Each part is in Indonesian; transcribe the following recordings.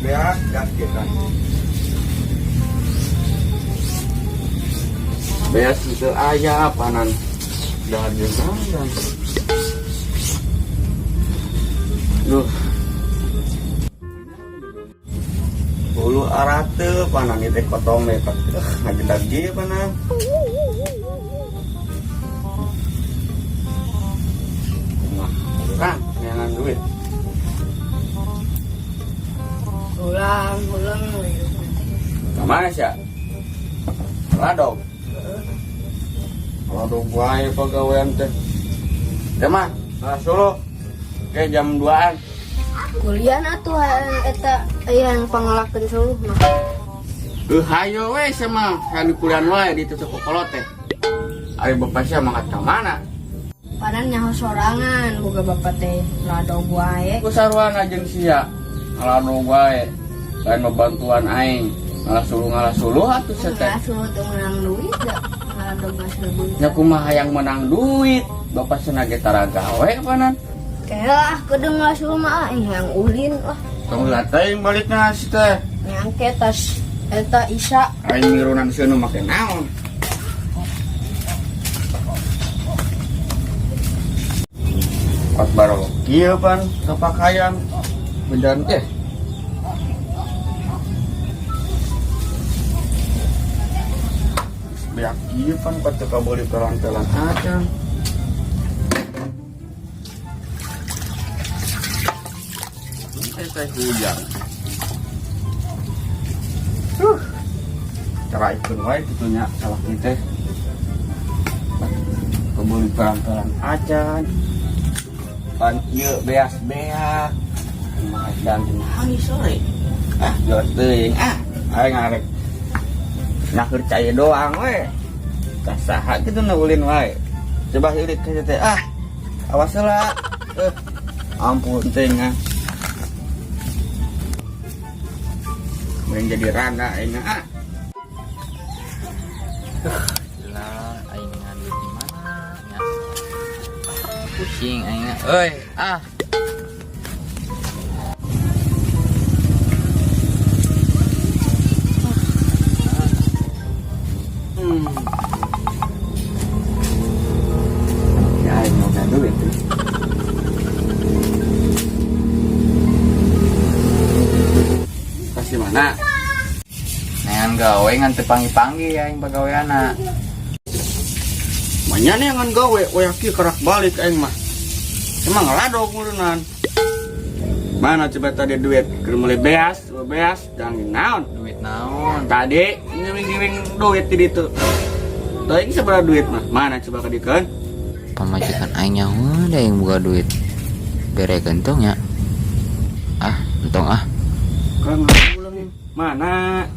beas gas kita. Beas itu ayah panan dari mana? Duh. Bulu arate panan itu kotong lepak. Ngaji lagi panan. Nah, jangan duit. Ulang. Kemana sih? Ladong. Ladong wae pegawaian teh. Demah, Solo. Oke, jam 2-an. Kuliah atuh eta yang pangalakeun suluh mah. Hayo we sama kan kuliah wae di toko kolot teh. Ari bapak sia mangkat ka mana? Padahal nyaho sorangan boga bapak teh ladog wae. Ku sarwana jeung sia. Ladong wae. Lain bantuan aing. Ngalah suluh atuh sia teh. Suruh teu menang duit da. Ladog duit. Nya kumaha hayang menang duit. Bapak cenah ge tara gawe panan. Kalah kudu ngasuh mah yang ulin lah. Tong lihat aing balikna si teh. Nyangke tas eta Isa. Aing mirunan sieun make naon? Pas baru kieu pan kapakayan bedan teh. Beak kieu pan pat teu kabeli pelan-pelan aja. Teh hujan. Cara ikut wae tentunya salah kita. Kebeli pelan-pelan aja. Pan ieu beas-beas. Mah dan hari sore. Jor teuing aing ngarek. Nah percaya doang we. Kasaha kitu na ulin wae. Coba irit ka teh. Awas heula. Ampun teuing yang jadi randa aing lah aing ngandut di mana nya pusing aing euy ya aing mau duit tuh. Kasih mana? nean gawe ngan teu panggi-panggi aing pagaweana. Manyana yang gawe we kieu kerak balik aing mah. Emang ngeladog mulunan. Mana coba tadi duit keur meuli beas dan naon? Duit naon? Tadi ngiring duit di ditu. Teuing sabaraha duit mah? Mana coba kadikeun? Pamajikan aing nyaho da yang buka duit. Bere gentong ya. Entong Kang ulang mana?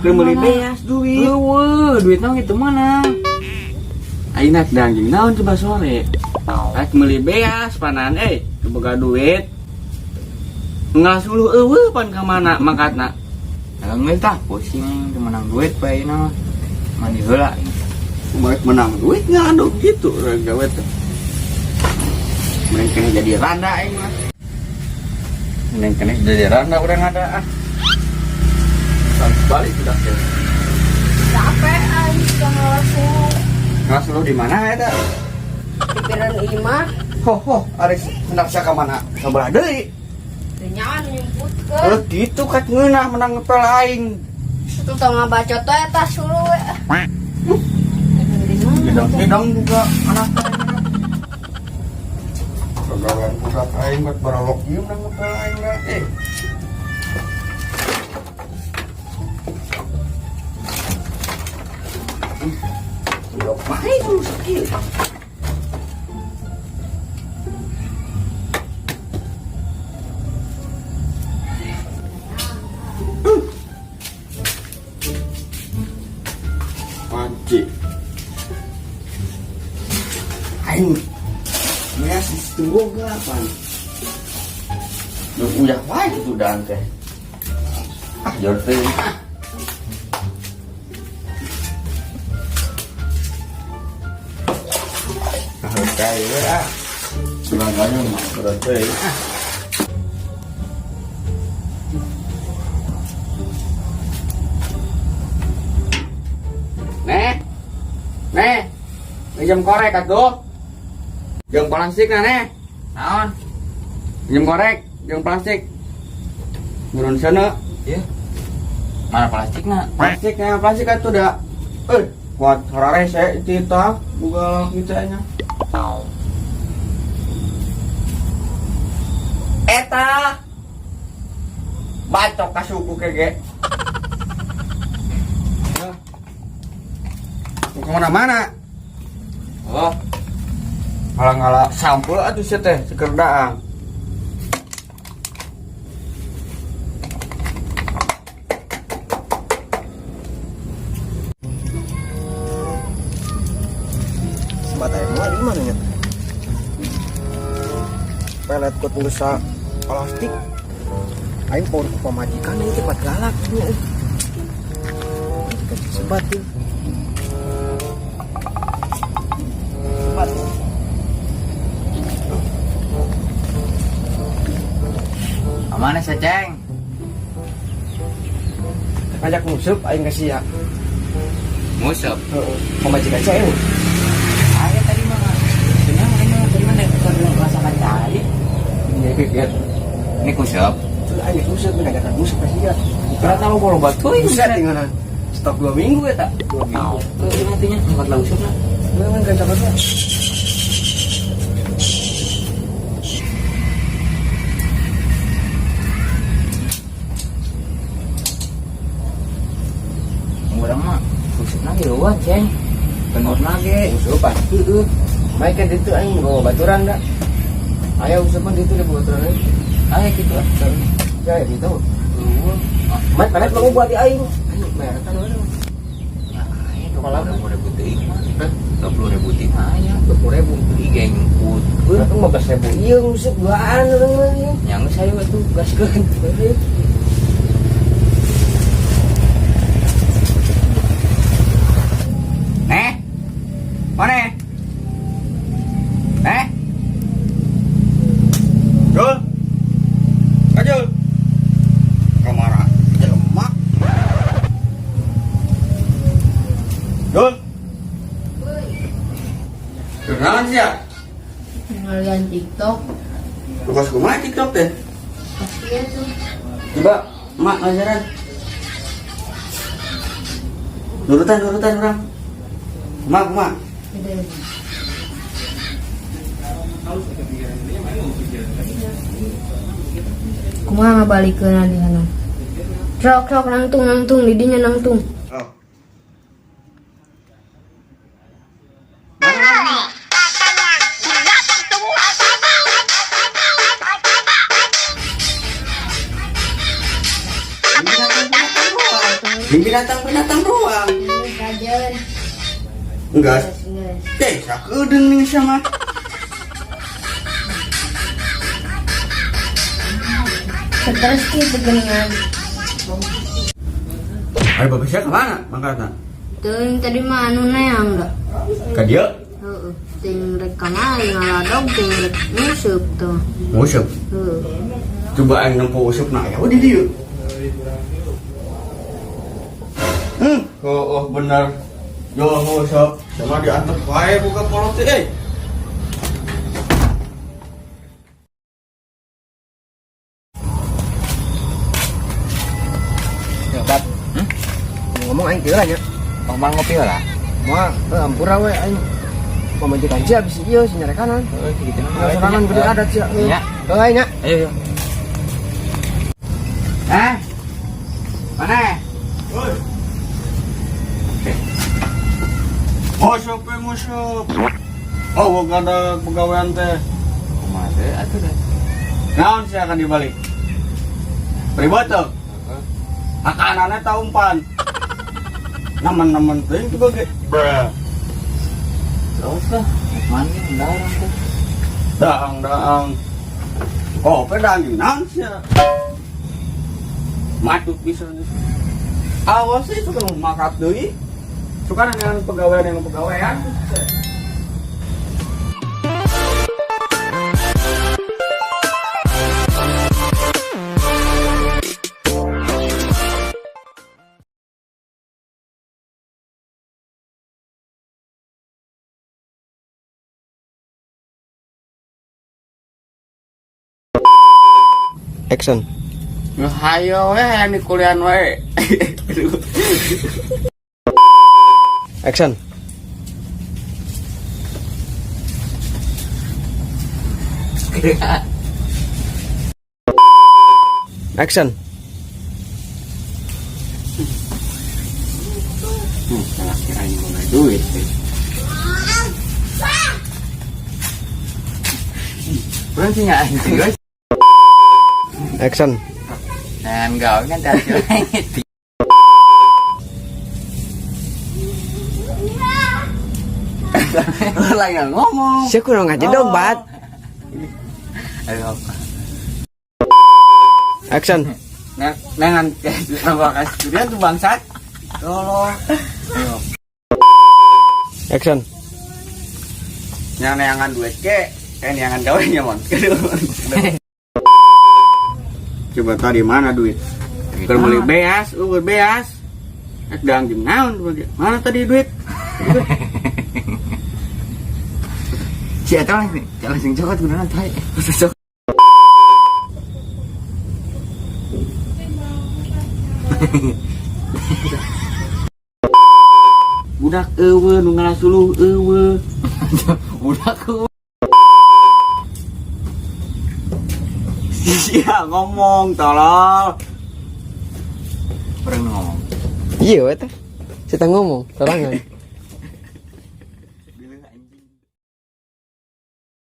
Keur meuli beas duit. Eueuh, duit naon itu mana? Ayeuna dangjing naon coba sore. Rek meuli beas panan boga duit. Ngasuluh eueuh pan ka mana mangkatna? Geus tah pusing teu menang duit bae na. Mandi heula. Baik menang duit ngaduk gitu gawe teh. Mending kena jadi randa aing mah. Mending kena jadi randa urang ada balik sudah teh. Capek aing ngasuh. Ngasuluh di mana eta? Pikiran imah Ho, aris hendak ka mana? Sabelah deui. teu nyaon nyumputkeun. Gitu kat ngeunah menang ngepel aing. Itu tong ngabacot we eta suluh we. Hidang juga anak pegawaian budak aing buat baralok ieu nang ngepel aing na Dok mah itu sakit. Panci. Aing ya tunggu gelapan. Udah wae gitu dan teh. Jor teh. Kayak we Sebagainya mah berat teh. pinjam korek atuh. Jeung plastik nih. Naon? Pinjam korek, jeung plastik. Murun sana. Iya. Mana plastiknya? Plastik atuh da. Kuat harare saya tita bugal kitanya. Eta bacok ka suku kege. Kemana-mana. Oh, ngalah-ngalah sampul atuh sia teh seker daang. Sebat air mual di mana nya? Pelet kut nusa plastik. Aing pun pemajikan ini cepat galak nya. Sebat tuh. Sebat. Amane Ceng? Ngajak musuh aing kasih ya. Musuh. Pemajikan saya. Ayo tadi mah. Senyum ini dari mana bukan merasakan cari. Ini pikir. Ini kusep. Aing musuh bener kata musuh kasih ya. Kira tahu kalau batu ini Buset tinggal stok 2 minggu ya tak? 2 minggu. Itu nantinya 4 langsung lah. Memang kan sabar. Orang mah kusep lagi luan Ceng. Benor lagi. Musuh pasti tuh. Baik kan itu aing bawa baturan dah. Ayo musuh pun itu dia bawa baturan. Ayo gitu lah. Ya gitu. Mat panet mau buat di aing. Aing merah kan waduh. Ya, ayo 20.000 teuing mah. 20.000 mah aya. 20.000. Ieu nyumput. Itu 15.000 iya musuh duaan orang mah. Yang saya tuh gaskeun. Mana? Jul. Kajul. Kamara. Jemak. Jul. Kenalan sih ya? Ngalian TikTok. Tugas kumaha TikTok teh? Pasti tuh. Coba mak ngajaran. Nurutan orang. Mak. Kumaha ngabalikeun di sana. Sok nangtung di dinya nangtung. Oh. Binatang doang. Ini kajen. Enggak. Guys. Sakeudeng nih sama. Stres gitu geningan. Ayo bagusnya kemana mangkatna? Teuing tadi mah anu neang da. Ka dieu? Heeh. Ting rek kamari ngaladog ting rek nyusup tuh. Musuh. Heeh. Coba aing nempo usupna ya di dieu. Oh bener. Yo musuh. Sama diantep wae buka kolot teh. Ya bat. Ngomong aing teu nya. Pangmal ngopi lah. Moal ampura we aing. Pemajikan sia bisi ieu si nyarekanan. Oh, gitu Sorangan gede adat sia. Iya. Heuh nya. Ayo. Mana? Oi. Musuh. Oh, gak ada pegawaian teh. Kumaha teh atuh deh. Naon sih akan dibalik? Pribatek. Akanana taumpan. Naman-naman teh itu bagi. Terus lah, mandi mendarang teh. Daang. Oh, pedang naon sih? Matut bisa. Awas sih suka makat deui. Suka dengan pegawaian. Action. Hayo yang di kuliah wae. Action. Action. Salah kirain mau duit. Berarti nggak anjing guys. Action. Dan gak kan tadi itu. Lagi ngomong. Siapa kurang aja dong, Bat. Ayo. Action. Nengan nama kasih dia tuh bangsat. Tolong. Ayo. Action. Yang neangan duit ke, neangan gawe mon. Coba tadi mana duit? Kalau beli beas, beas. Sedang jam naon mana tadi duit? Si eta lah, jalan sing cokot kunaon teh. Budak eueuh nu ngalasuluh eueuh. Budak eueuh. Sia ngomong tolol. Orang ngomong. Iya, eta. Kita ngomong, sorangan.